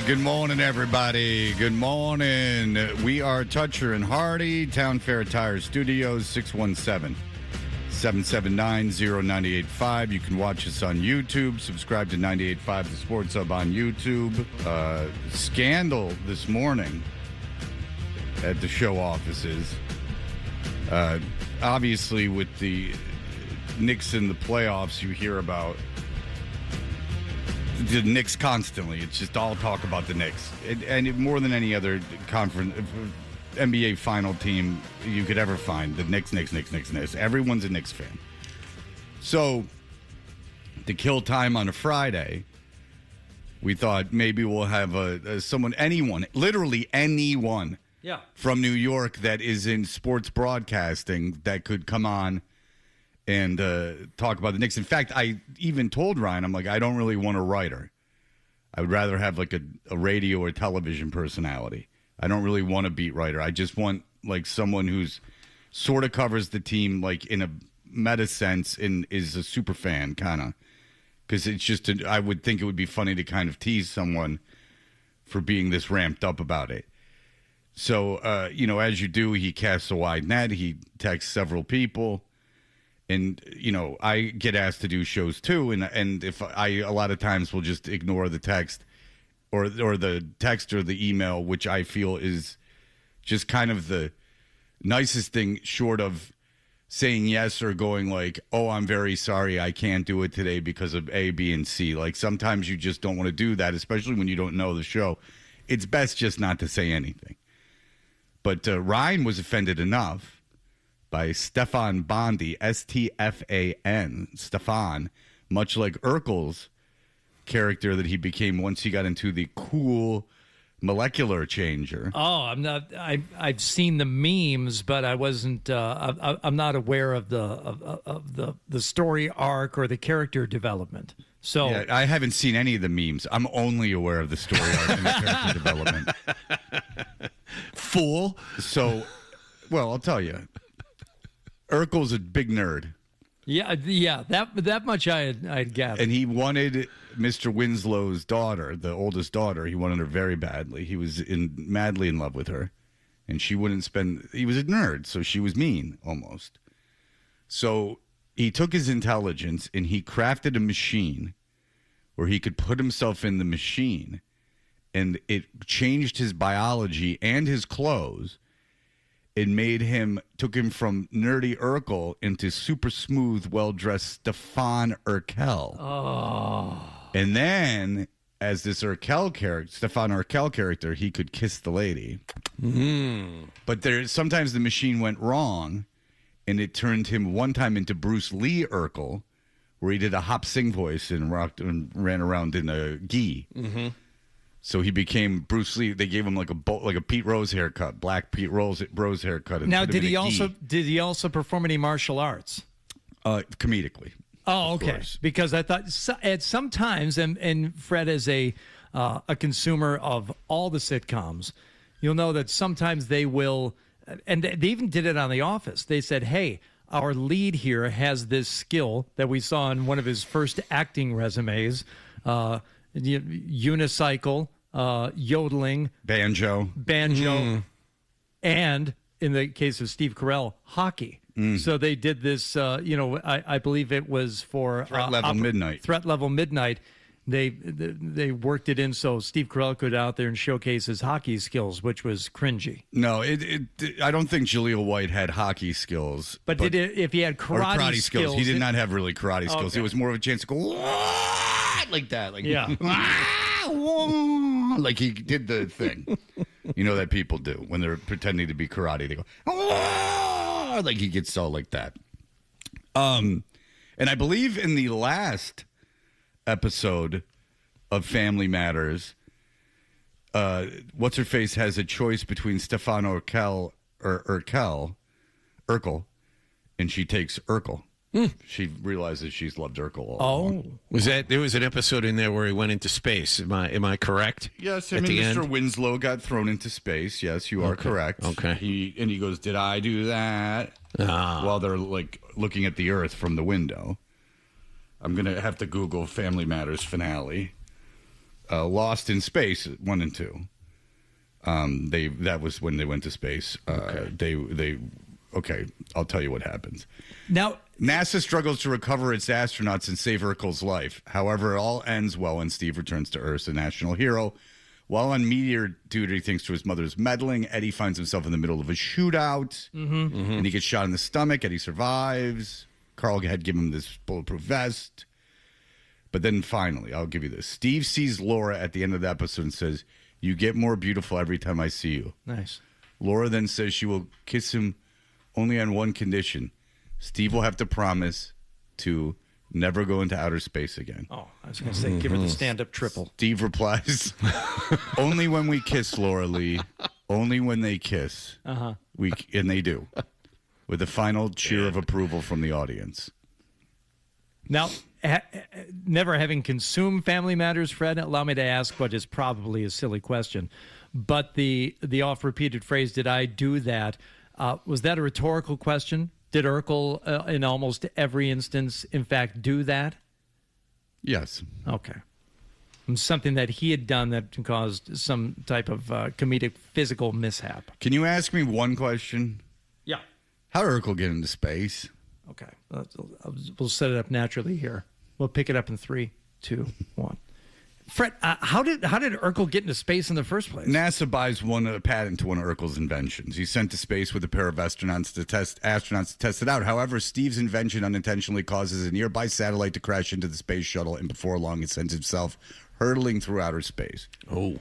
Good morning, everybody. Good morning. We are Toucher and Hardy, Town Fair Tire Studios, 617-779-0985. You can watch us on YouTube. Subscribe to 98.5 The Sports Hub on YouTube. Scandal this morning at the show offices. Obviously, with the Knicks in the playoffs, you hear about the Knicks constantly. It's just all talk about the Knicks. And more than any other conference, NBA final team you could ever find, the Knicks. Everyone's a Knicks fan. So, to kill time on a Friday, we thought maybe we'll have literally anyone from New York that is in sports broadcasting that could come on and talk about the Knicks. In fact, I even told Ryan, I'm like, I don't really want a writer. I would rather have like a radio or television personality. I don't really want a beat writer. I just want like someone who's sort of covers the team like in a meta sense and is a super fan kind of. Because it's just, I would think it would be funny to kind of tease someone for being this ramped up about it. So, as you do, he casts a wide net. He texts several people. And, I get asked to do shows too. And if a lot of times will just ignore the text or the text or the email, which I feel is just kind of the nicest thing short of saying yes or going like, oh, I'm very sorry, I can't do it today because of A, B, and C. Like sometimes you just don't want to do that, especially when you don't know the show. It's best just not to say anything. But Ryan was offended enough by Stefan Bondy, S-T-F-A-N, Stefan, much like Urkel's character that he became once he got into the cool molecular changer. Oh, I'm not. I've seen the memes, but I wasn't. I'm not aware of the story arc or the character development. So yeah, I haven't seen any of the memes. I'm only aware of the story arc and the character development. Fool. So, well, I'll tell you. Urkel's a big nerd. Yeah, that much I'd gather. And he wanted Mr. Winslow's daughter, the oldest daughter. He wanted her very badly. He was madly in love with her, and she wouldn't spend. He was a nerd, so she was mean almost. So he took his intelligence and he crafted a machine where he could put himself in the machine, and it changed his biology and his clothes. It took him from nerdy Urkel into super smooth, well-dressed Stefan Urkel. Oh. And then, as this Stefan Urkel character, he could kiss the lady. Mm. But sometimes the machine went wrong, and it turned him one time into Bruce Lee Urkel, where he did a hop-sing voice and rocked and ran around in a gi. Mm-hmm. So he became Bruce Lee. They gave him like a Pete Rose haircut, black Pete Rose haircut. Now, did he also perform any martial arts? Comedically. Oh, okay. Course. Because I thought at sometimes, and Fred is a consumer of all the sitcoms, you'll know that sometimes they will, and they even did it on The Office. They said, "Hey, our lead here has this skill that we saw in one of his first acting resumes, unicycle." Yodeling, banjo, and in the case of Steve Carell, hockey. So they did this. I believe it was for Threat Level Midnight. Threat Level Midnight. They worked it in so Steve Carell could out there and showcase his hockey skills, which was cringy. No, I don't think Jaleel White had hockey skills. But if he had karate skills, he did not have really karate skills. Okay. It was more of a chance to go like that, like yeah. Like he did the thing, that people do when they're pretending to be karate. They go, like he gets all like that. And I believe in the last episode of Family Matters, what's her face has a choice between Stefan Urkel, and she takes Urkel. She realizes she's loved Urkel all along. There was an episode in there where he went into space? Am I correct? Yes, him and Mr. Winslow got thrown into space. Yes, you are correct. Okay. He goes, "Did I do that?" While they're like looking at the Earth from the window. I'm gonna have to Google Family Matters finale. Lost in Space 1 and 2. That was when they went to space. Okay, I'll tell you what happens. Now, NASA struggles to recover its astronauts and save Urkel's life. However, it all ends well when Steve returns to Earth, a national hero. While on meteor duty, thanks to his mother's meddling, Eddie finds himself in the middle of a shootout, and he gets shot in the stomach. Eddie survives. Carl had given him this bulletproof vest. But then finally, I'll give you this. Steve sees Laura at the end of the episode and says, "You get more beautiful every time I see you." nice. Laura then says she will kiss him only on one condition. Steve will have to promise to never go into outer space again. Oh, I was going to say, give her the stand-up triple. Steve replies, "Only when we kiss, Laura Lee. Only when they kiss." And they do. With a final cheer of approval from the audience. Now, never having consumed Family Matters, Fred, allow me to ask what is probably a silly question. But the oft-repeated phrase, "Did I do that?" Was that a rhetorical question? Did Urkel, in almost every instance, in fact, do that? Yes. Okay. Something that he had done that caused some type of comedic physical mishap. Can you ask me one question? Yeah. How did Urkel get into space? Okay. We'll set it up naturally here. We'll pick it up in 3, 2, 1. Fred, how did Urkel get into space in the first place? NASA buys a patent to one of Urkel's inventions. He's sent to space with a pair of astronauts to test it out. However, Steve's invention unintentionally causes a nearby satellite to crash into the space shuttle, and before long, it sends itself hurtling through outer space. Oh.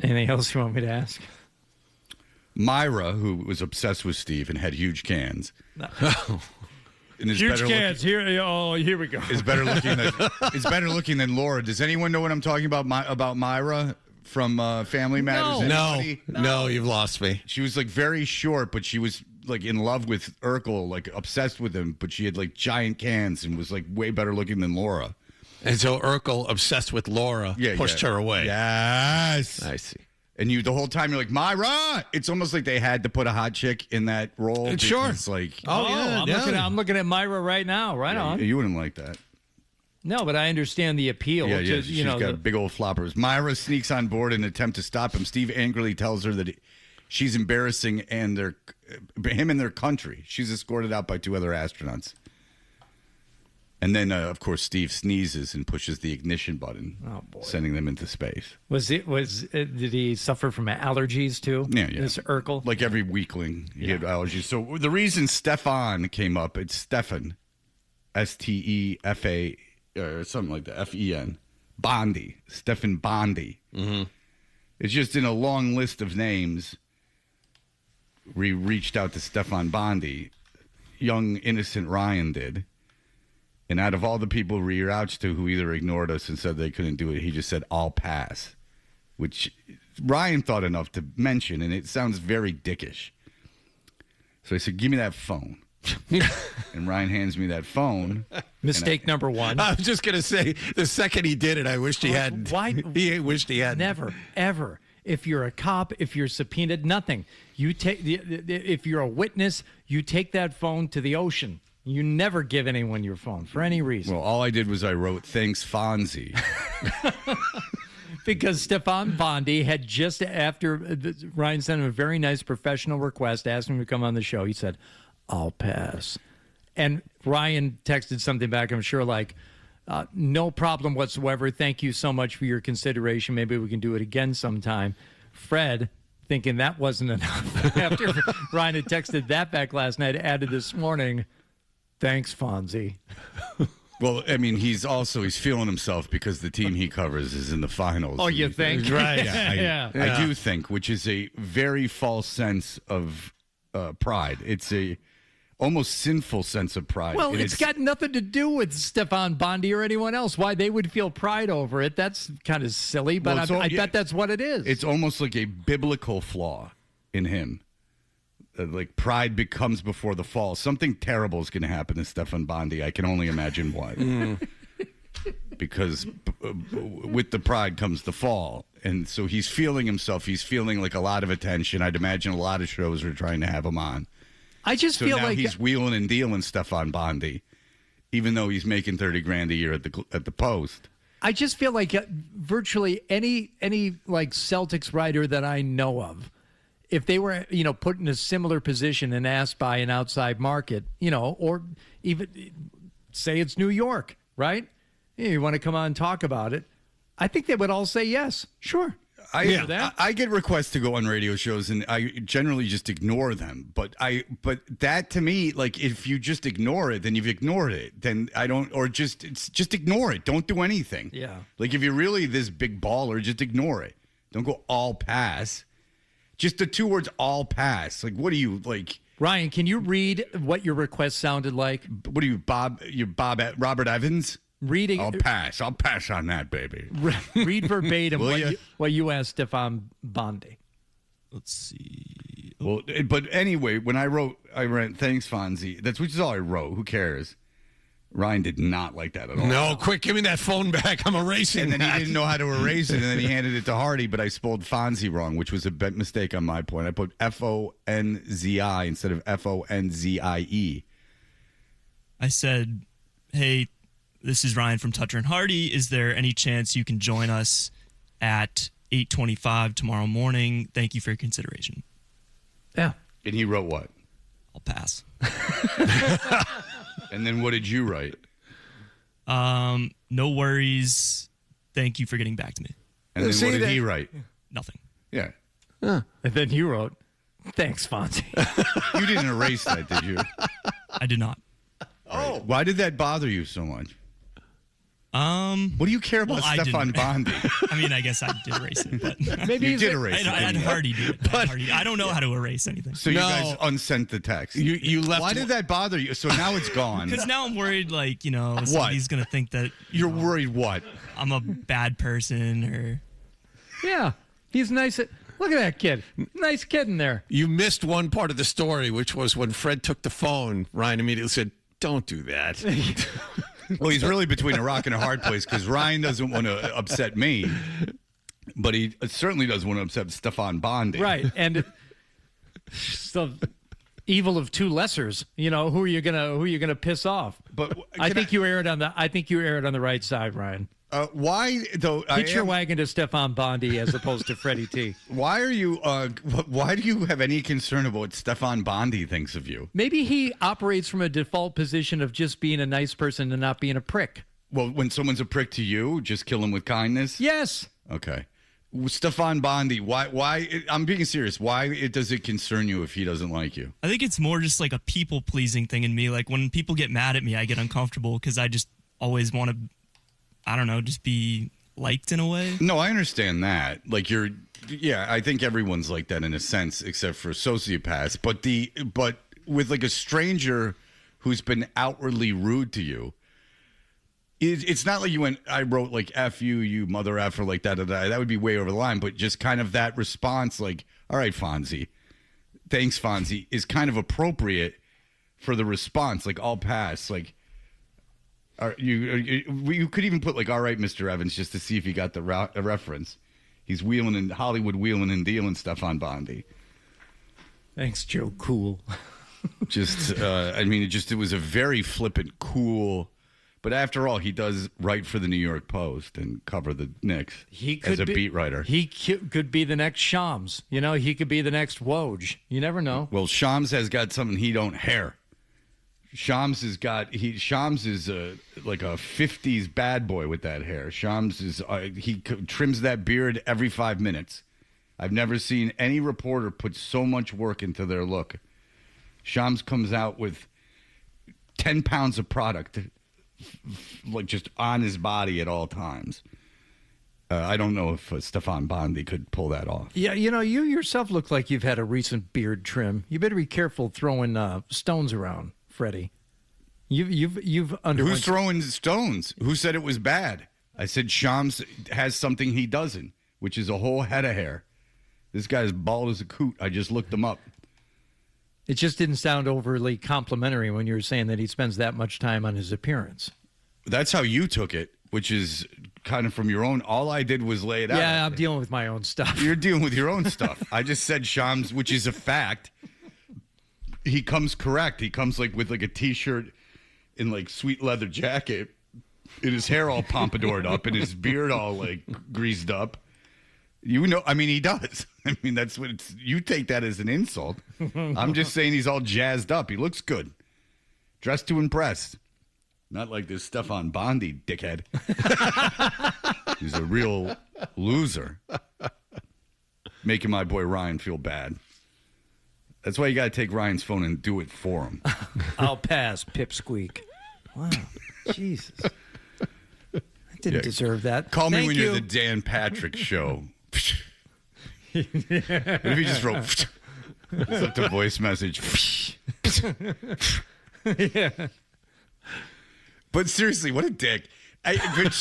Anything else you want me to ask? Myra, who was obsessed with Steve and had huge cans. No. And is Huge better cans. Here we go. Is better looking than Laura. Does anyone know what I'm talking about? About Myra from Family Matters? No, you've lost me. She was like very short, but she was like in love with Urkel, like obsessed with him. But she had like giant cans and was like way better looking than Laura. And so Urkel, obsessed with Laura, pushed her away. Yes, I see. And you, the whole time, you're like, Myra! It's almost like they had to put a hot chick in that role. Sure. It's like, I'm looking at Myra right now. Right on. You wouldn't like that. No, but I understand the appeal. Yeah. She's got big old floppers. Myra sneaks on board in an attempt to stop him. Steve angrily tells her that she's embarrassing him and their country. She's escorted out by 2 other astronauts. And then, of course, Steve sneezes and pushes the ignition button, sending them into space. Did he suffer from allergies too? Yeah. This Urkel? Like every weakling, he had allergies. So the reason Stefan came up, it's Stefan, Stefa, or something like that, Fen. Bondy, Stefan Bondy. Mm-hmm. It's just in a long list of names. We reached out to Stefan Bondy. Young, innocent Ryan did. And out of all the people we reached to who either ignored us and said they couldn't do it, he just said, "I'll pass," which Ryan thought enough to mention, and it sounds very dickish. So I said, "Give me that phone." And Ryan hands me that phone. Mistake number 1. I was just going to say, the second he did it, I wished he hadn't. Why? He wished he hadn't. Never, ever. If you're a cop, if you're subpoenaed, nothing. You take if you're a witness, you take that phone to the ocean. You never give anyone your phone for any reason. Well, all I did was I wrote, "Thanks, Fonzie." Because Stefan Bondy had just after Ryan sent him a very nice professional request, asked him to come on the show. He said, "I'll pass." And Ryan texted something back, I'm sure, like, "No problem whatsoever. Thank you so much for your consideration. Maybe we can do it again sometime." Fred, thinking that wasn't enough, after Ryan had texted that back last night, added this morning, "Thanks, Fonzie." Well, I mean, he's feeling himself because the team he covers is in the finals. Oh, you think? Right. Yeah. I do think, which is a very false sense of pride. It's a almost sinful sense of pride. Well, it's got nothing to do with Stefan Bondy or anyone else. Why they would feel pride over it, that's kind of silly, but I bet that's what it is. It's almost like a biblical flaw in him. Like pride becomes before the fall. Something terrible is going to happen to Stefan Bondy. I can only imagine what. Because with the pride comes the fall. And so he's feeling himself. He's feeling like a lot of attention. I'd imagine a lot of shows are trying to have him on. I just feel now like he's wheeling and dealing Stefan Bondy, even though he's making $30,000 a year at the Post. I just feel like virtually any like Celtics writer that I know of, if they were, put in a similar position and asked by an outside market, or even say it's New York, right? You want to come on and talk about it? I think they would all say yes. Sure. I get requests to go on radio shows, and I generally just ignore them. But that to me, like, if you just ignore it, then you've ignored it. Then I don't, or just ignore it. Don't do anything. Yeah. Like, if you're really this big baller, just ignore it. Don't go all pass. Just the two words, all pass. Like, what are you, like? Ryan, can you read what your request sounded like? What are you, Robert Evans? Reading. I'll pass on that, baby. Read verbatim what you asked Stefan Bondy. Let's see. Well, but anyway, when I wrote, thanks, Fonzie. Which is all I wrote. Who cares? Ryan did not like that at all. No, quick, give me that phone back. I'm erasing And then that. he didn't know how to erase it, and then he handed it to Hardy, but I spelled Fonzie wrong, which was a mistake on my point. I put Fonzi instead of Fonzie. I said, hey, this is Ryan from Toucher and Hardy. Is there any chance you can join us at 8:25 tomorrow morning? Thank you for your consideration. Yeah. And he wrote what? I'll pass. And then what did you write? No worries. Thank you for getting back to me. And then what did he write? Nothing. Yeah. And then you wrote, thanks, Fonzie. You didn't erase that, did you? I did not. Oh. Why did that bother you so much? What do you care about Stefan Bondy? I mean, I guess I did erase it, but Maybe you did erase it. I had Hardy do it. I don't know how to erase anything. So you guys unsent the text. You left. Why did that bother you? So now it's gone. Because now I'm worried, like, somebody's going to think that You're worried what? I'm a bad person or... Yeah. He's nice. Look at that kid. Nice kid in there. You missed one part of the story, which was when Fred took the phone, Ryan immediately said, don't do that. Well, he's really between a rock and a hard place because Ryan doesn't want to upset me, but he certainly doesn't want to upset Stefan Bondy. Right. And the evil of two lessers. Who are you gonna piss off? But I think you erred on the right side, Ryan. Why though? Hitch your wagon to Stefan Bondy as opposed to Freddie T. Why are you? Why do you have any concern about what Stefan Bondy thinks of you? Maybe he operates from a default position of just being a nice person and not being a prick. Well, when someone's a prick to you, just kill him with kindness. Yes. Okay. Stefan Bondy. Why? I'm being serious. Why does it concern you if he doesn't like you? I think it's more just like a people-pleasing thing in me. Like, when people get mad at me, I get uncomfortable because I just always want to, I don't know, just be liked in a way. No, I understand that. Like, I think everyone's like that in a sense, except for sociopaths. But with like a stranger who's been outwardly rude to you, it's not like I wrote like F you, you mother F, or like that. That would be way over the line. But just kind of that response, like, all right, Fonzie, thanks, Fonzie, is kind of appropriate for the response. Like, I'll pass. Like, you could even put like, all right, Mr. Evans, just to see if you got the reference. He's Hollywood wheeling and dealing Stefan Bondy. Thanks, Joe Cool. It was a very flippant, cool. But after all, he does write for the New York Post and cover the Knicks as a beat writer. He could be the next Shams. He could be the next Woj. You never know. Well, Shams has got something he don't hair. Shams is like a 50s bad boy with that hair. Shams he trims that beard every 5 minutes. I've never seen any reporter put so much work into their look. Shams comes out with 10 pounds of product, like just on his body at all times. I don't know if Stefan Bondy could pull that off. Yeah, you yourself look like you've had a recent beard trim. You better be careful throwing stones around, Freddie. You've underwent. Who's throwing stones? Who said it was bad? I said Shams has something he doesn't, which is a whole head of hair. This guy's bald as a coot. I just looked him up. It just didn't sound overly complimentary when you were saying that he spends that much time on his appearance. That's how you took it, which is kind of from your own. All I did was lay it out. Yeah, I'm dealing with my own stuff. You're dealing with your own stuff. I just said Shams, which is a fact. He comes correct. He comes like with like a T-shirt and like sweet leather jacket, and his hair all pompadoured up and his beard all like greased up. You know, I mean, he does. I mean, that's what you take that as an insult. I'm just saying he's all jazzed up. He looks good. Dressed to impress. Not like this Stefan Bondy dickhead. He's a real loser. Making my boy Ryan feel bad. That's why you got to take Ryan's phone and do it for him. I'll pass, pipsqueak. Wow. Jesus. I didn't deserve that. Call me Thank when you. you're the Dan Patrick Show. What if you just wrote it's up to voice message? Yeah. But seriously, what a dick. It's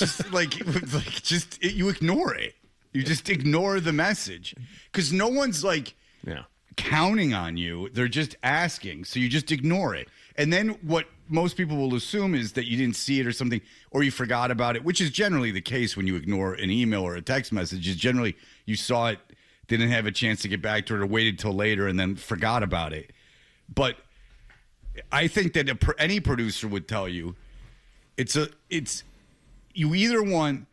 just you ignore it. You just ignore the message. Because no one's counting on you. They're just asking. So you just ignore it. And then what most people will assume is that you didn't see it or something, or you forgot about it, which is generally the case when you ignore an email or a text message. Is generally you saw it, didn't have a chance to get back to it, or waited till later and then forgot about it. But I think that any producer would tell you, it's you either want,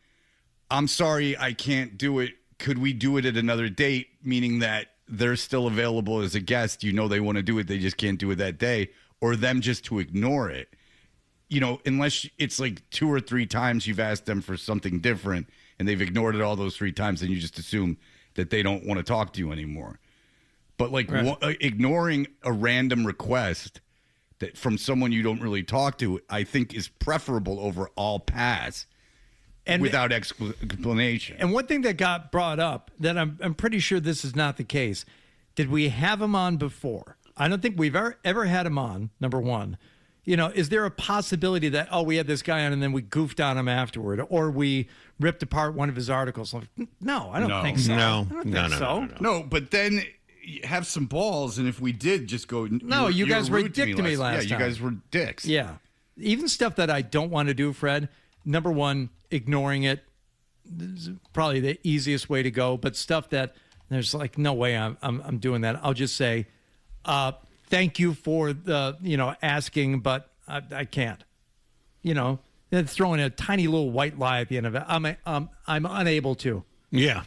I'm sorry, I can't do it. Could we do it at another date? Meaning that they're still available as a guest. You know they want to do it. They just can't do it that day. Or them just to ignore it. You know, unless it's like 2 or 3 times you've asked them for something different and they've ignored it all those 3 times, then you just assume that they don't want to talk to you anymore. But ignoring a random request that from someone you don't really talk to, I think is preferable over all pass and without explanation. And one thing that got brought up that I'm pretty sure this is not the case. Did we have him on before? I don't think we've ever had him on, number one. You know, is there a possibility that, we had this guy on and then we goofed on him afterward, or we ripped apart one of his articles? No, I don't think so. No, but then have some balls, and if we did, just go. No, you guys were a dick to me last time. Yeah, you guys were dicks. Yeah. Even stuff that I don't want to do, Fred, number one, ignoring it is probably the easiest way to go. But stuff that there's like no way I'm doing that. I'll just say, thank you for the asking, but I can't. Throwing a tiny little white lie at the end of it. I'm unable to. Yeah.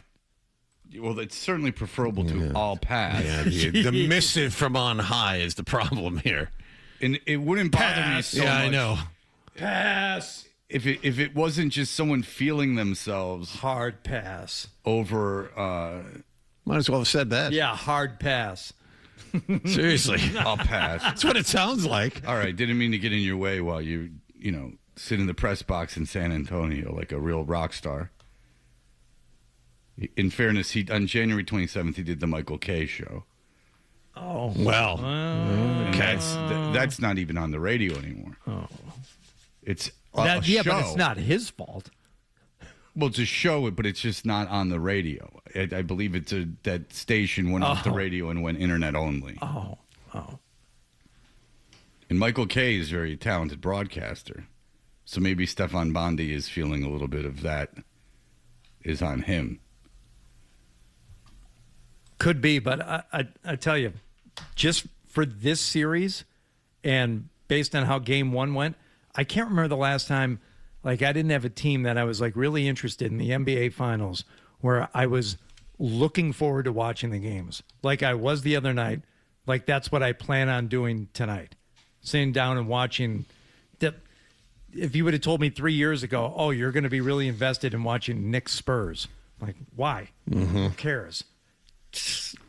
Well, it's certainly preferable to all pass. Yeah, the missive from on high is the problem here. And it wouldn't bother me so much. I know. Pass. If it wasn't just someone feeling themselves hard pass over. Might as well have said that. Yeah, hard pass. Seriously. I'll pass. That's what it sounds like. All right. Didn't mean to get in your way while you sit in the press box in San Antonio like a real rock star. In fairness, on January 27th, he did the Michael Kay show. Oh. Well. Okay. That's not even on the radio anymore. Oh. It's a show. But it's not his fault. Well, it's a show, but it's just not on the radio. I believe that station went off the radio and went internet only. Oh. And Michael Kay is a very talented broadcaster. So maybe Stefan Bondy is feeling a little bit of that is on him. Could be, but I tell you, just for this series and based on how game 1 went, I can't remember the last time I didn't have a team that I was really interested in the NBA Finals where I was looking forward to watching the games like I was the other night. That's what I plan on doing tonight. Sitting down and watching. If you would have told me 3 years ago, you're going to be really invested in watching Knicks Spurs. Why? Mm-hmm. Who cares?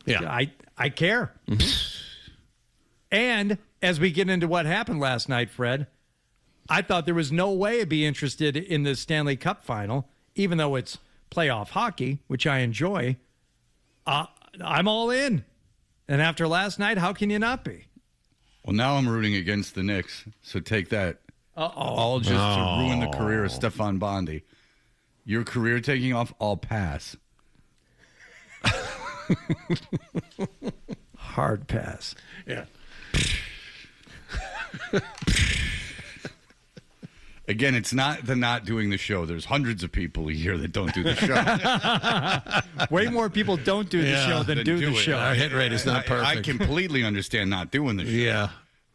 Yeah, I care. Mm-hmm. And as we get into what happened last night, Fred, I thought there was no way I'd be interested in the Stanley Cup Final, even though it's playoff hockey, which I enjoy. I'm all in. And after last night, how can you not be? Well, now I'm rooting against the Knicks, so take that. All just to ruin the career of Stefan Bondy. Your career taking off, I'll pass. Hard pass. Yeah. Again, it's not the not doing the show. There's hundreds of people here that don't do the show. Way more people don't do the show than do the show. Our hit rate is not perfect. I completely understand not doing the show. Yeah.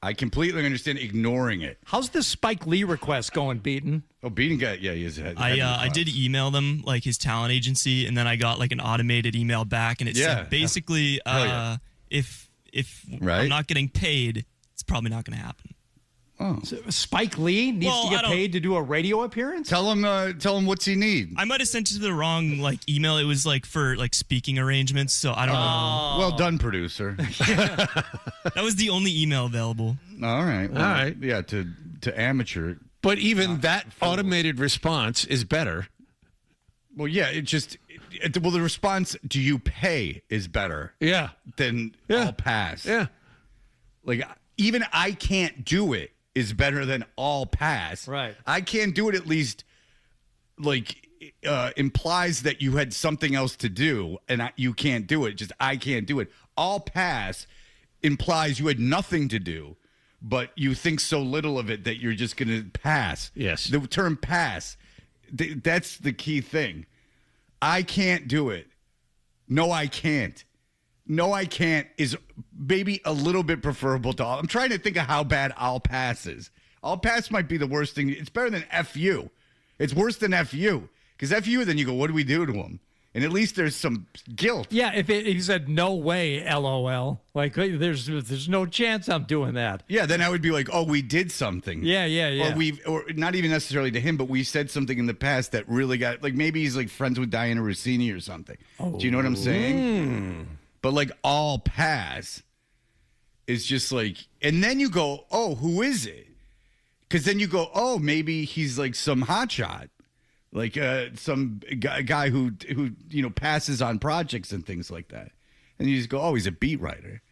I completely understand ignoring it. How's the Spike Lee request going, Beaton? Oh, Beaton got he is. I did email them like his talent agency, and then I got like an automated email back, and it said basically if I'm not getting paid, it's probably not going to happen. Oh. So Spike Lee needs to get paid to do a radio appearance? Tell him what's he need. I might have sent it to the wrong email. It was for speaking arrangements, so I don't know. Well done, producer. That was the only email available. All right. Well, all right. Yeah, to amateur. But even that automated response is better. Well, yeah, the response, do you pay, is better. Yeah. Than all pass. Yeah. Like, even I can't do it is better than all pass. Right. I can't do it at least, implies that you had something else to do, and you can't do it. Just, I can't do it. All pass implies you had nothing to do, but you think so little of it that you're just going to pass. Yes. The term pass, that's the key thing. I can't do it. No, I can't. No, I can't is maybe a little bit preferable to all. I'm trying to think of how bad I'll pass is. I'll pass might be the worst thing. It's better than FU. It's worse than FU. Because FU, then you go, what do we do to him? And at least there's some guilt. Yeah, if he said, no way, LOL. Like, there's no chance I'm doing that. Yeah, then I would be like, oh, we did something. Yeah. Or not even necessarily to him, but we said something in the past that really got, maybe he's friends with Diana Rossini or something. Oh. Do you know what I'm saying? But all pass is just and then you go, oh, who is it? Because then you go, oh, maybe he's some hotshot, some guy who passes on projects and things like that. And you just go, oh, he's a beat writer.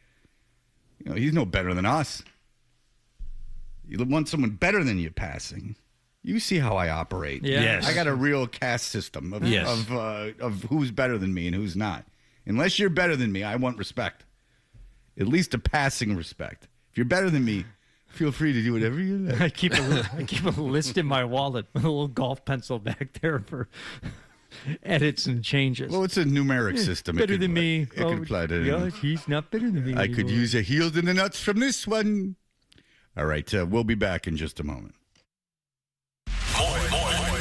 He's no better than us. You want someone better than you passing. You see how I operate. Yeah. Yes. I got a real caste system of who's better than me and who's not. Unless you're better than me, I want respect. At least a passing respect. If you're better than me, feel free to do whatever you like. I keep a list in my wallet with a little golf pencil back there for edits and changes. Well, it's a numeric system. Better than me. It could apply to gosh, he's not better than me. I could use a heels in the nuts from this one. All right, we'll be back in just a moment.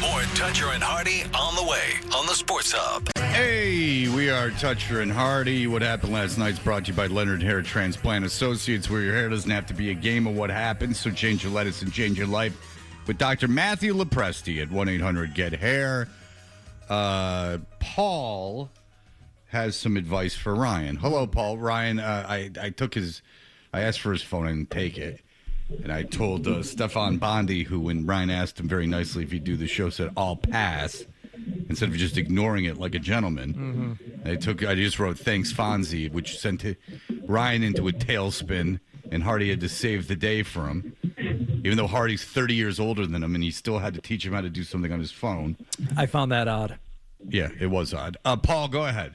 More Toucher and Hardy on the way on the Sports Hub. Hey, we are Toucher and Hardy. What happened last night's brought to you by Leonard Hair Transplant Associates, where your hair doesn't have to be a game of what happens, so change your lettuce and change your life with Dr. Matthew Lepresti at 1-800-GET-HAIR. Paul has some advice for Ryan. Hello, Paul. Ryan, I asked for his phone and didn't take it. And I told Stefan Bondy, who, when Ryan asked him very nicely if he'd do the show, said, I'll pass, instead of just ignoring it like a gentleman. Mm-hmm. I just wrote, thanks, Fonzie, which sent Ryan into a tailspin, and Hardy had to save the day for him, even though Hardy's 30 years older than him, and he still had to teach him how to do something on his phone. I found that odd. Yeah, it was odd. Paul, go ahead.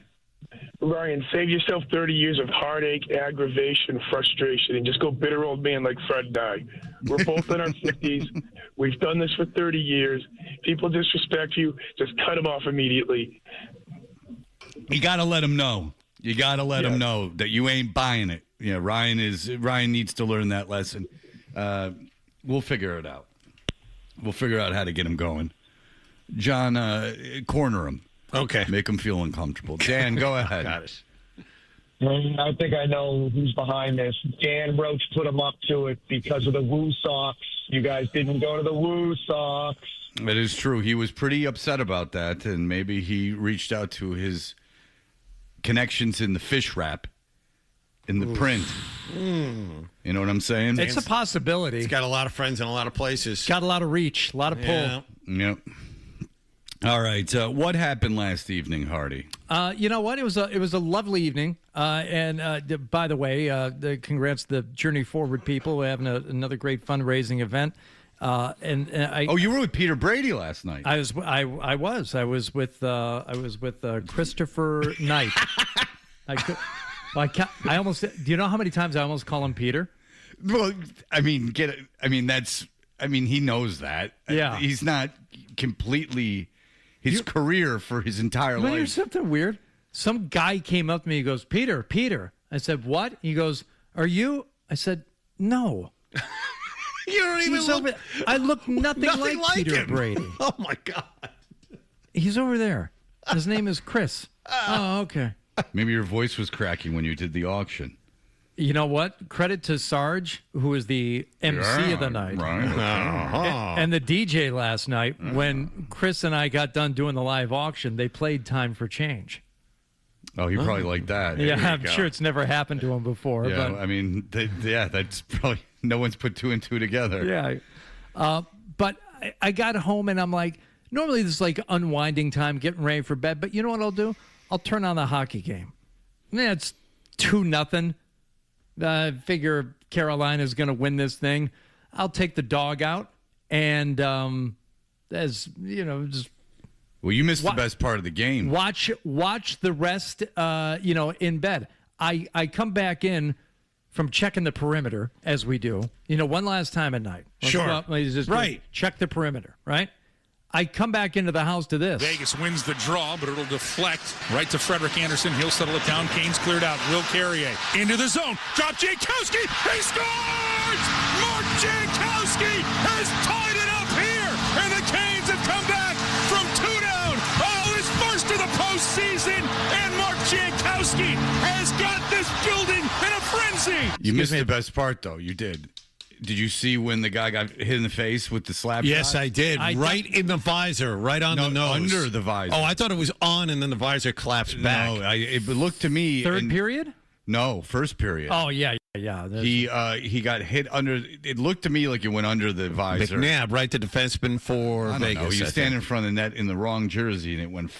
Ryan, save yourself 30 years of heartache, aggravation, frustration, and just go bitter old man like Fred and I. We're both in our 50s. We've done this for 30 years. People disrespect you. Just cut them off immediately. You got to let them know. You got to let them know that you ain't buying it. Yeah, Ryan needs to learn that lesson. We'll figure it out. We'll figure out how to get him going. John, corner him. Okay. Make him feel uncomfortable. Dan, go ahead. Got it. I think I know who's behind this. Dan Roach put him up to it because of the Woo Sox. You guys didn't go to the Woo Sox. It is true. He was pretty upset about that, and maybe he reached out to his connections in the fish wrap, in the print. You know what I'm saying? It's a possibility. He's got a lot of friends in a lot of places. Got a lot of reach, a lot of pull. Yep. All right. What happened last evening, Hardy? You know what? It was a lovely evening. And by the way, congrats to the Journey Forward people. We're having another great fundraising event. You were with Peter Brady last night. I was with Christopher Knight. I almost. Do you know how many times I almost call him Peter? Well, he knows that. Yeah. He's not completely his career for his entire life. Here's something weird. Some guy came up to me. He goes, Peter. I said, what? He goes, are you? I said, no. You don't even look. I look nothing like Peter him. Brady. Oh, my God. He's over there. His name is Chris. Oh, okay. Maybe your voice was cracking when you did the auction. You know what? Credit to Sarge, who was the MC of the night. Right. And the DJ last night, when Chris and I got done doing the live auction, they played Time for Change. Oh, he probably liked that. Yeah, There you I'm go. sure it's never happened to him before. Yeah, but I mean, that's probably no one's put two and two together. yeah. But I got home and I'm like, normally this is like unwinding time, getting ready for bed. But you know what I'll do? I'll turn on the hockey game. Yeah, it's 2-0. I figure Carolina's going to win this thing. I'll take the dog out, and as you know, just Well, you missed the best part of the game. watch the rest. In bed. I come back in from checking the perimeter as we do. One last time at night. Let's Sure. go out and just Right. check the perimeter. Right. I come back into the house to this. Vegas wins the draw, but it'll deflect right to Frederick Anderson. He'll settle it down. Kane's cleared out. Will Carrier into the zone. Drop Jankowski. He scores! Mark Jankowski has tied it up here, and the Canes have come back from 2 down. Oh, his first of the postseason, and Mark Jankowski has got this building in a frenzy. You missed the best part, though. You did. Did you see when the guy got hit in the face with the slap Yes, shot? I did. Right in the visor, right on the nose. Under the visor. Oh, I thought it was on, and then the visor collapsed back. No, it looked to me. Third period? No, first period. Oh, yeah. He got hit under. It looked to me like it went under the visor. McNabb, right, the defenseman for I don't Vegas. know. He I was standing in think. front of the net in the wrong jersey, and it went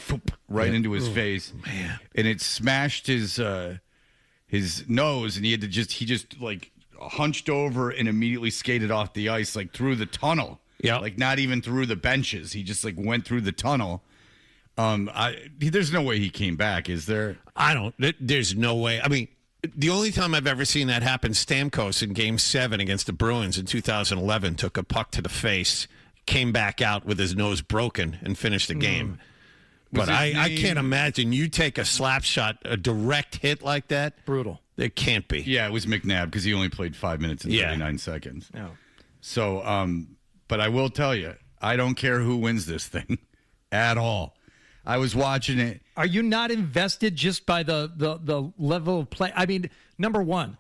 right into his face. Man. And it smashed his nose, and he just like hunched over and immediately skated off the ice, like through the tunnel. Yeah. Like not even through the benches. He just like went through the tunnel. There's no way he came back, is there? There's no way. I mean, the only time I've ever seen that happen, Stamkos in Game 7 against the Bruins in 2011 took a puck to the face, came back out with his nose broken, and finished the game. But I can't imagine you take a slap shot, a direct hit like that. Brutal. It can't be. Yeah, it was McNabb because he only played 5 minutes and 39 seconds. No. So, but I will tell you, I don't care who wins this thing at all. I was watching it. Are you not invested just by the level of play? I mean, number one,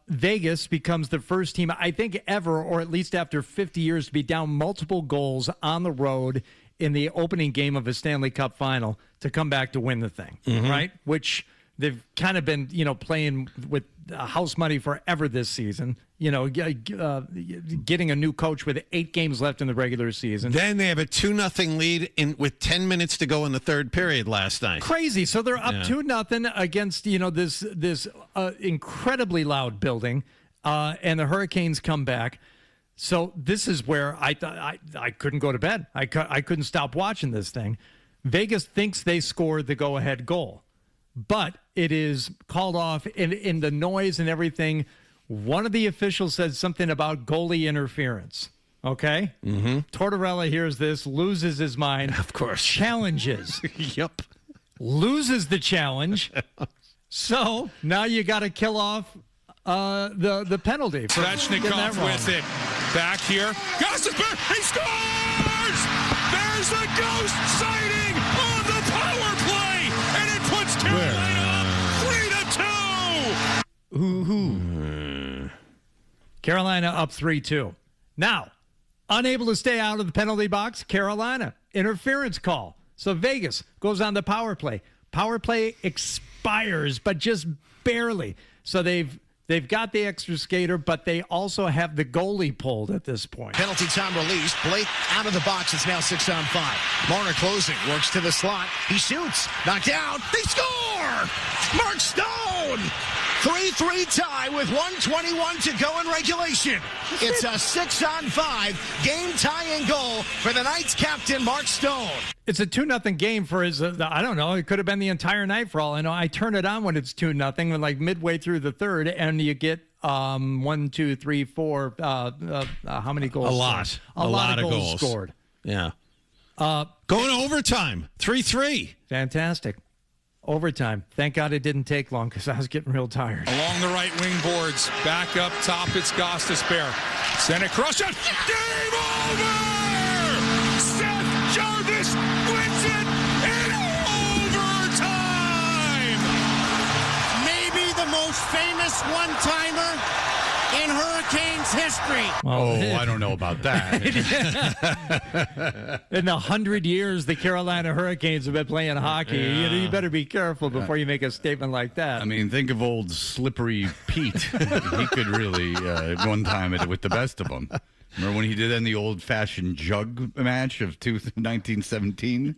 Vegas becomes the first team, I think, ever, or at least after 50 years, to be down multiple goals on the road in the opening game of a Stanley Cup Final to come back to win the thing, right? Which they've kind of been, playing with house money forever this season. Getting a new coach with 8 games left in the regular season. Then they have a 2-0 lead with 10 minutes to go in the third period last night. Crazy. So they're up 2-0 against this incredibly loud building, and the Hurricanes come back. So this is where I thought I couldn't go to bed. I couldn't stop watching this thing. Vegas thinks they scored the go-ahead goal, but it is called off in the noise and everything. One of the officials said something about goalie interference. Okay? Mm-hmm. Tortorella hears this, loses his mind. Of course. Challenges. Yep. Loses the challenge. So now you got to kill off the penalty. For getting that Svechnikov wrong. with it. Back here. Gostisbehere, he scores! There's a ghost sighting on the power play, and it puts Carolina up 3-2. Carolina up 3-2. Now, unable to stay out of the penalty box, Carolina. Interference call. So Vegas goes on the power play. Power play expires, but just barely. So they've got the extra skater, but they also have the goalie pulled at this point. Penalty time released. Blake out of the box. It's now 6-on-5. Marner closing. Works to the slot. He shoots. Knocked out. They score! Mark Stone! 3-3 tie with 1:21 to go in regulation. It's a 6-on-5 game tying goal for the Knights captain Mark Stone. It's a 2-0 game for his, I don't know, it could have been the entire night for all I know. I turn it on when it's 2-0, like midway through the third, and you get 1, 2, 3, 4, how many goals? A lot. A lot of goals scored. Yeah. Going to overtime. 3-3. Fantastic. Overtime. Thank God it didn't take long because I was getting real tired. Along the right wing boards. Back up top, it's Gostisbehere. Send it cross shot. Game over! Seth Jarvis wins it in overtime! Maybe the most famous one-timer in Hurricanes history. I don't know about that. In the 100 years the Carolina Hurricanes have been playing hockey, you better be careful before you make a statement like that. I mean, think of old Slippery Pete. He could really one time it with the best of them. Remember when he did that in the old-fashioned jug match of 1917?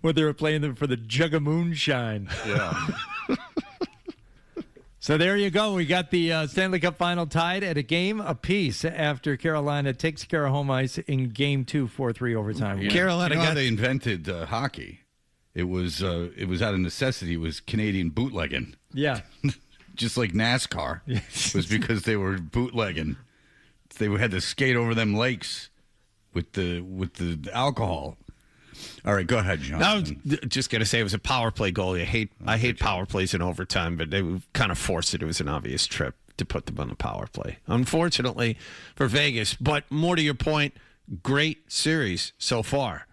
When they were playing them for the jug of moonshine. Yeah. So there you go. We got the Stanley Cup Final tied at a game apiece after Carolina takes care of home ice in Game 2, 4-3 overtime. Yeah. Carolina you know how got they invented hockey. It was out of necessity. It was Canadian bootlegging. Yeah. Just like NASCAR. It was because they were bootlegging. They had to skate over them lakes with the alcohol. All right, go ahead, John. I was just going to say it was a power play goal. I hate power plays in overtime, but they kind of forced it. It was an obvious trip to put them on the power play, unfortunately, for Vegas. But more to your point, great series so far.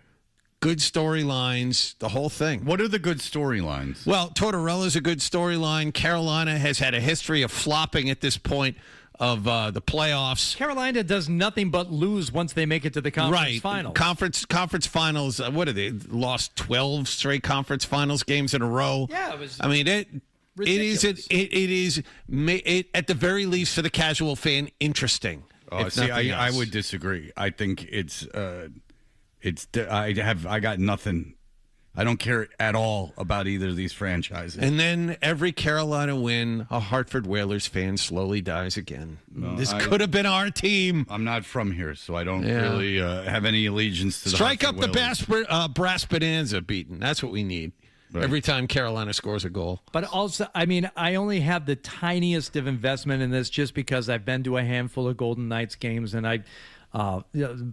Good storylines, the whole thing. What are the good storylines? Well, Tortorella's a good storyline. Carolina has had a history of flopping at this point of the playoffs. Carolina does nothing but lose once they make it to the conference finals. Conference finals, what are they? Lost 12 straight conference finals games in a row. Yeah, it was. I mean, it is at the very least for the casual fan interesting. I would disagree. I think I got nothing. I don't care at all about either of these franchises. And then every Carolina win, a Hartford Whalers fan slowly dies again. This could have been our team. I'm not from here, so I don't really have any allegiance to the Strike Hartford up the brass bonanza, Beaton. That's what we need. Right. Every time Carolina scores a goal. But also, I mean, I only have the tiniest of investment in this just because I've been to a handful of Golden Knights games, and a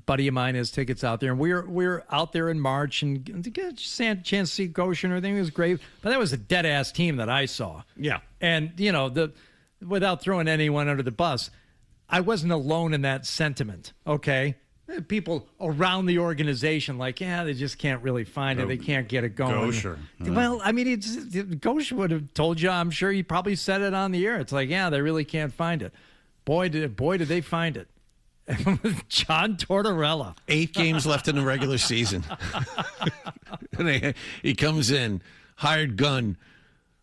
buddy of mine has tickets out there, and we're out there in March and get a chance to see Goshen. Everything was great, but that was a dead ass team that I saw. Yeah, and without throwing anyone under the bus, I wasn't alone in that sentiment. Okay, people around the organization they just can't really find it. They can't get it going. Gosher. Well, I mean, Gosher would have told you. I'm sure he probably said it on the air. It's they really can't find it. Boy, did they find it. John Tortorella. 8 games left in the regular season. And he comes in, hired gun.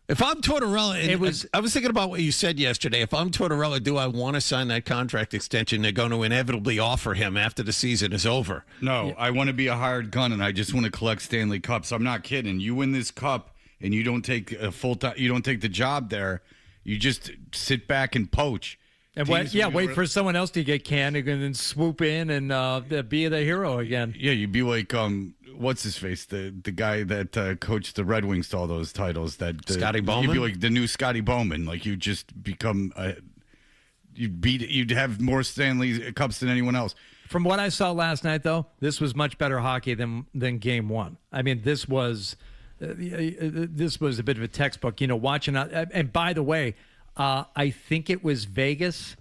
If I'm Tortorella, I was thinking about what you said yesterday. If I'm Tortorella, do I want to sign that contract extension they're going to inevitably offer him after the season is over? No, I want to be a hired gun, and I just want to collect Stanley Cups. I'm not kidding. You win this cup, and you don't take a full-time. You don't take the job there. You just sit back and poach. And wait for someone else to get canned and then swoop in and be the hero again. Yeah, you'd be like, what's his face? The guy that coached the Red Wings to all those titles. Scotty Bowman? You'd be like the new Scotty Bowman. Like you just become, you'd have more Stanley Cups than anyone else. From what I saw last night, though, this was much better hockey than Game 1. I mean, this was a bit of a textbook. Watching. And by the way, I think it was Vegas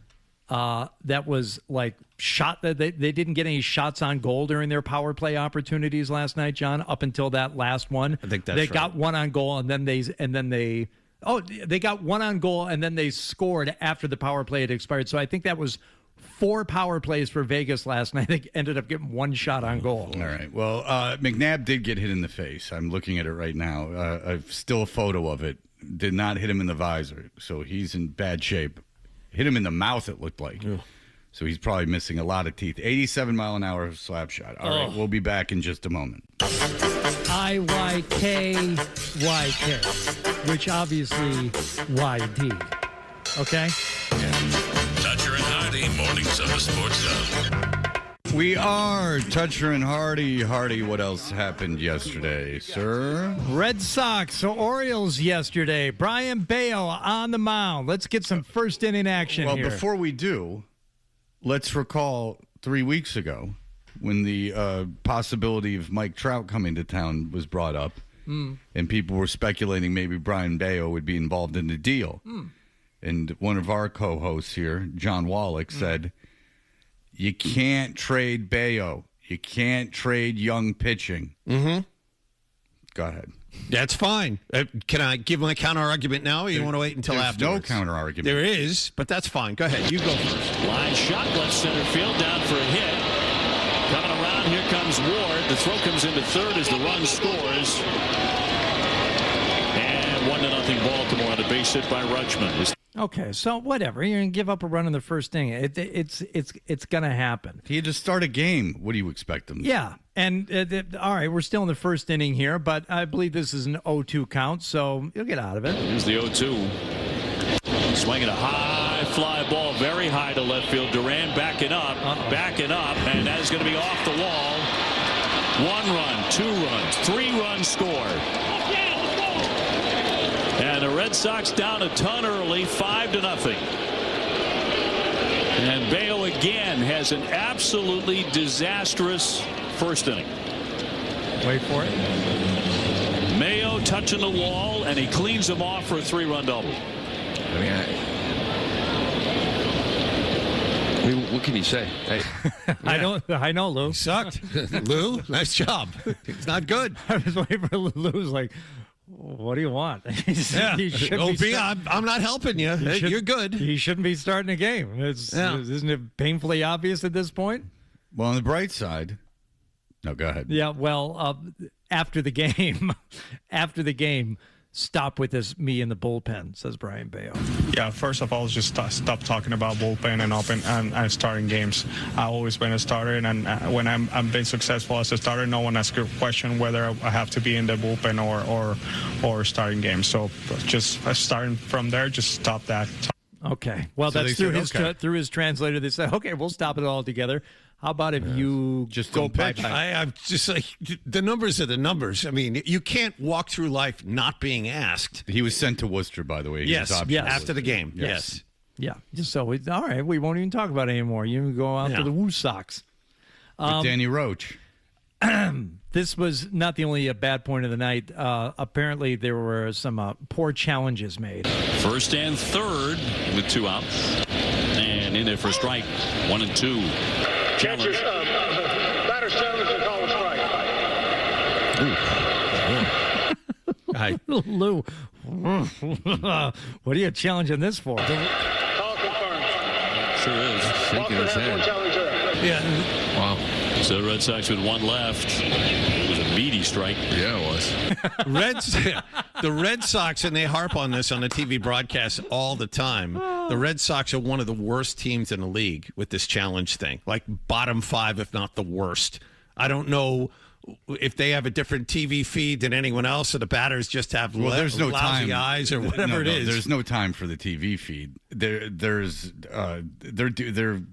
that was shot that they didn't get any shots on goal during their power play opportunities last night, John, up until that last one. I think they got one on goal and then they got one on goal and then they scored after the power play had expired. So I think that was 4 power plays for Vegas last night. They ended up getting 1 shot on goal. All right. Well, McNabb did get hit in the face. I'm looking at it right now. Still a photo of it. Did not hit him in the visor, so he's in bad shape. Hit him in the mouth, it looked like. Ugh. So he's probably missing a lot of teeth. 87-mile-an-hour slap shot. All right, we'll be back in just a moment. IYKYK, which obviously YD. Okay? Yeah. Toucher and Hardy, mornings on the Sports Hub. We are Toucher and Hardy. Hardy, what else happened yesterday, sir? Red Sox, Orioles yesterday. Brayan Bello on the mound. Let's get some first inning action here. Well, before we do, let's recall 3 weeks ago when the possibility of Mike Trout coming to town was brought up. and people were speculating maybe Brayan Bello would be involved in the deal. And one of our co-hosts here, John Wallach, said, you can't trade Bello. You can't trade young pitching. Mm-hmm. Go ahead. That's fine. Can I give my counter argument now, or you want to wait until There's afterwards? no counter argument. There is, but that's fine. Go ahead. You go first. Line shot, left center field, down for a hit. Coming around, here comes Ward. The throw comes into third as the run scores. And 1-0 Baltimore on a base hit by Rutschman. Okay, so whatever. You're going to give up a run in the first inning. It's going to happen. He had to start a game. What do you expect him to? Yeah, and all right, we're still in the first inning here, but I believe this is an 0-2 count, so you'll get out of it. Here's the 0-2. Swinging a high fly ball, very high to left field. Duran backing up, and that is going to be off the wall. 1 run, 2 runs, 3 runs scored. And the Red Sox down a ton early, 5-0. And Bello again has an absolutely disastrous first inning. Wait for it. Mayo touching the wall, and he cleans him off for a 3-run double. What can you say? Hey. I know, Lou. He sucked. Lou, nice job. It's not good. I was waiting for Lou's like, what do you want? Yeah. I'm not helping you. You're good. He shouldn't be starting a game. Isn't it painfully obvious at this point? Well, on the bright side, no, go ahead. Yeah, well, after the game, stop with this me in the bullpen, says Brayan Bello. Yeah, first of all, just stop talking about bullpen and starting games. I've always been a starter, and when I'm been successful as a starter, no one asks a question whether I have to be in the bullpen or starting games. So just starting from there, just stop that. Okay. Well, So that's through his translator. They said, okay, we'll stop it all together. How about if you just go don't pitch? I'm just like, the numbers are the numbers. I mean, you can't walk through life not being asked. He was sent to Worcester, by the way. Yes, after the game. Yes. Yeah. So, all right, we won't even talk about it anymore. You can go out to the Woo Sox. With Danny Roach. This was not the only bad point of the night. Apparently, there were some poor challenges made. First and third with 2 outs. And in there for a strike. 1 and 2. Challenge. Batter's challenge and call a strike. Lou, what are you challenging this for? Call confirmed. Sure is. Shaking his head. Yeah. Wow. So the Red Sox with 1 left. It was a meaty strike. Yeah, it was. The Red Sox, and they harp on this on the TV broadcast all the time, the Red Sox are one of the worst teams in the league with this challenge thing. Like bottom 5, if not the worst. I don't know if they have a different TV feed than anyone else, or the batters just have there's no lousy time. eyes or whatever it is. There's no time for the TV feed. They're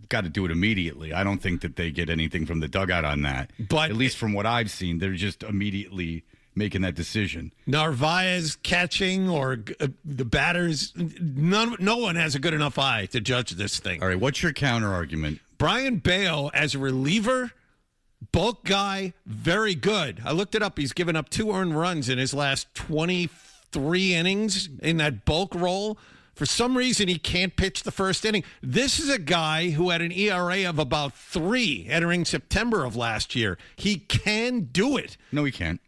got to do it immediately. I don't think that they get anything from the dugout on that. But at least from what I've seen, they're just immediately making that decision. Narvaez catching or the batters, no one has a good enough eye to judge this thing. All right, what's your counter argument? Brayan Bello as a reliever, bulk guy, very good. I looked it up. He's given up 2 earned runs in his last 23 innings in that bulk role. For some reason, he can't pitch the first inning. This is a guy who had an ERA of about 3 entering September of last year. He can do it. No, he can't.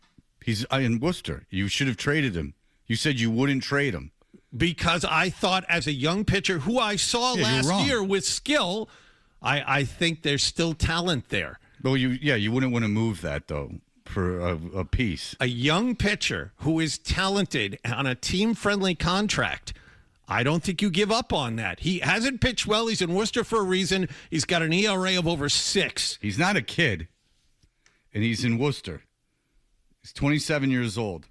He's in Worcester. You should have traded him. You said you wouldn't trade him. Because I thought as a young pitcher who I saw last year with skill, I think there's still talent there. Well, you wouldn't want to move that, though, for a piece. A young pitcher who is talented on a team-friendly contract, I don't think you give up on that. He hasn't pitched well. He's in Worcester for a reason. He's got an ERA of over 6. He's not a kid, and he's in Worcester. He's 27 years old.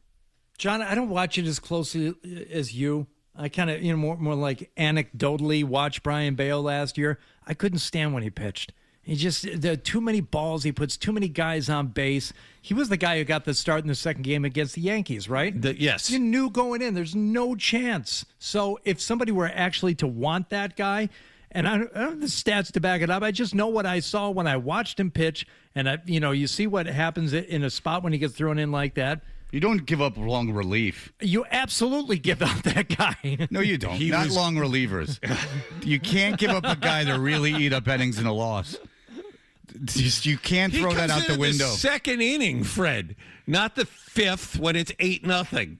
John, I don't watch it as closely as you. I kind of, more like anecdotally watched Brayan Bello last year. I couldn't stand when he pitched. There are too many balls. He puts too many guys on base. He was the guy who got the start in the second game against the Yankees, right? Yes. You knew going in, there's no chance. So if somebody were actually to want that guy, and I don't have the stats to back it up, I just know what I saw when I watched him pitch, and you see what happens in a spot when he gets thrown in like that. You don't give up long relief. You absolutely give up that guy. No, you don't. Not long relievers. You can't give up a guy to really eat up innings in a loss. You can't throw that out the window. The second inning, Fred, not the fifth when it's 8-0.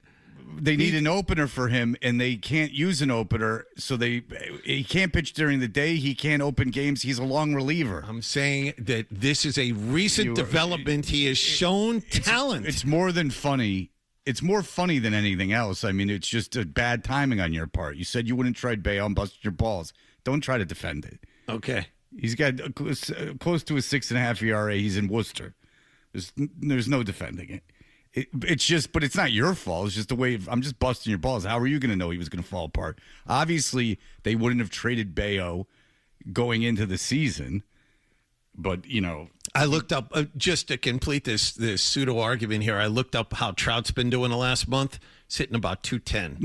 They need an opener for him, and they can't use an opener, so he can't pitch during the day. He can't open games. He's a long reliever. I'm saying that this is a recent development. He has shown talent. It's more than funny. It's more funny than anything else. I mean, it's just a bad timing on your part. You said you wouldn't trade Bello and busted your balls. Don't try to defend it. Okay. He's got close to a 6.5 ERA. He's in Worcester. There's no defending it. It's just, but it's not your fault. It's just the way I'm just busting your balls. How are you going to know he was going to fall apart? Obviously, they wouldn't have traded Bello going into the season. But, I looked up, just to complete this pseudo argument here, I looked up how Trout's been doing the last month. It's hitting about 210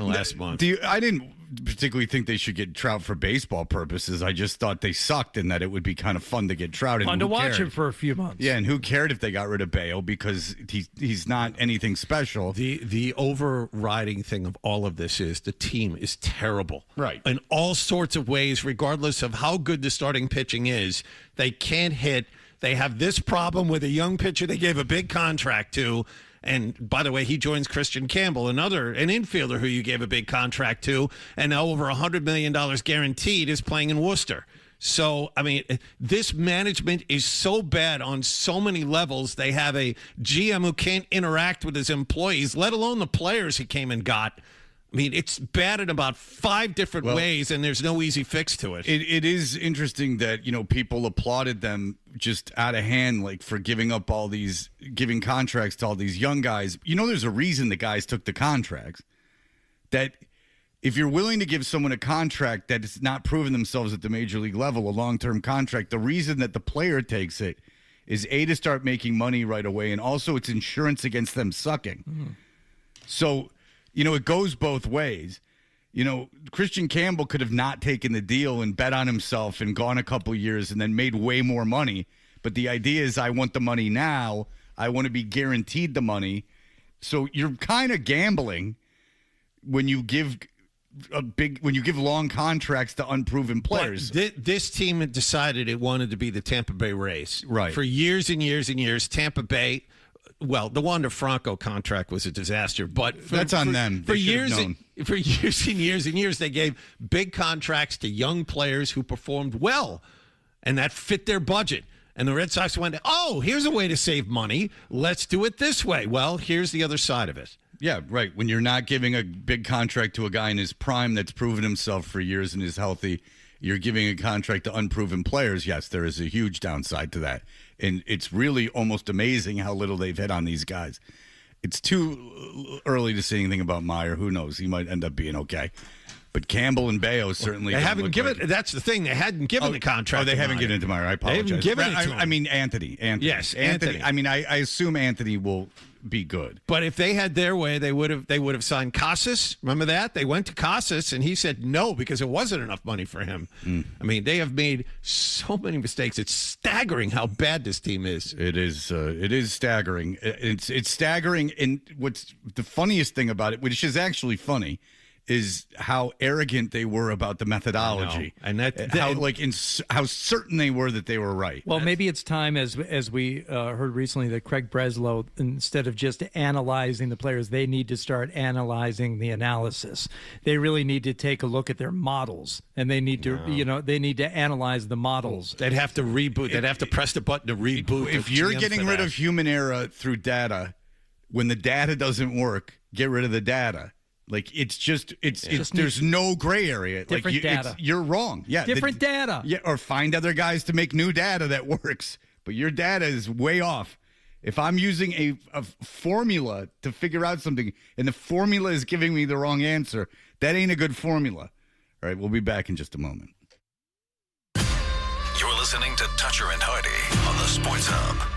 last month. I didn't particularly think they should get Trout for baseball purposes. I just thought they sucked and that it would be kind of fun to get Trout. Fun to watch him for a few months. Yeah, and who cared if they got rid of Bello because he's not anything special. The overriding thing of all of this is the team is terrible. Right. In all sorts of ways, regardless of how good the starting pitching is, they can't hit. They have this problem with a young pitcher they gave a big contract to. And by the way, he joins Christian Campbell, an infielder who you gave a big contract to, and now over $100 million guaranteed is playing in Worcester. So, I mean, this management is so bad on so many levels. They have a GM who can't interact with his employees, let alone the players he came and got. I mean, it's bad in about 5 different ways, and there's no easy fix to it. It is interesting that, people applauded them just out of hand, like for giving contracts to all these young guys. There's a reason the guys took the contracts. That if you're willing to give someone a contract that is not proven themselves at the major league level, a long-term contract, the reason that the player takes it is to start making money right away, and also it's insurance against them sucking. Mm-hmm. So, it goes both ways. Christian Campbell could have not taken the deal and bet on himself and gone a couple years and then made way more money. But the idea is I want the money now. I want to be guaranteed the money. So you're kind of gambling when you give long contracts to unproven players. This team had decided it wanted to be the Tampa Bay Rays. Right. For years and years and years, Tampa Bay. Well, the Wander Franco contract was a disaster, but that's on them. For years and years, they gave big contracts to young players who performed well, and that fit their budget. And the Red Sox went, here's a way to save money. Let's do it this way. Well, here's the other side of it. Yeah, right. When you're not giving a big contract to a guy in his prime that's proven himself for years and is healthy, you're giving a contract to unproven players. Yes, there is a huge downside to that. And it's really almost amazing how little they've hit on these guys. It's too early to say anything about Meyer. Who knows? He might end up being okay. But Campbell and Bello certainly they haven't given. That's the thing. They hadn't given the contract. They haven't given it to Meyer. I apologize. They haven't given it to him. I mean Anthony. Yes, Anthony. I mean, I assume Anthony will be good. But if they had their way, they would have signed Casas. Remember that? They went to Casas, and he said no because it wasn't enough money for him. I mean, they have made so many mistakes. It's staggering how bad this team is. It is. It is staggering. It's staggering. And what's the funniest thing about it, which is actually funny, is how arrogant they were about the methodology, and how certain they were that they were right. Well, maybe it's time, as we heard recently, that Craig Breslow, instead of just analyzing the players, they need to start analyzing the analysis. They really need to take a look at their models, and they need to, they need to analyze the models. They'd have to reboot. They'd have to press the button to reboot. If you're getting rid of human error through data, when the data doesn't work, get rid of the data. Like, there's no gray area. Different data. You're wrong. Yeah. Different data. Yeah. Or find other guys to make new data that works. But your data is way off. If I'm using a formula to figure out something and the formula is giving me the wrong answer, that ain't a good formula. All right. We'll be back in just a moment. You're listening to Toucher and Hardy on the Sports Hub.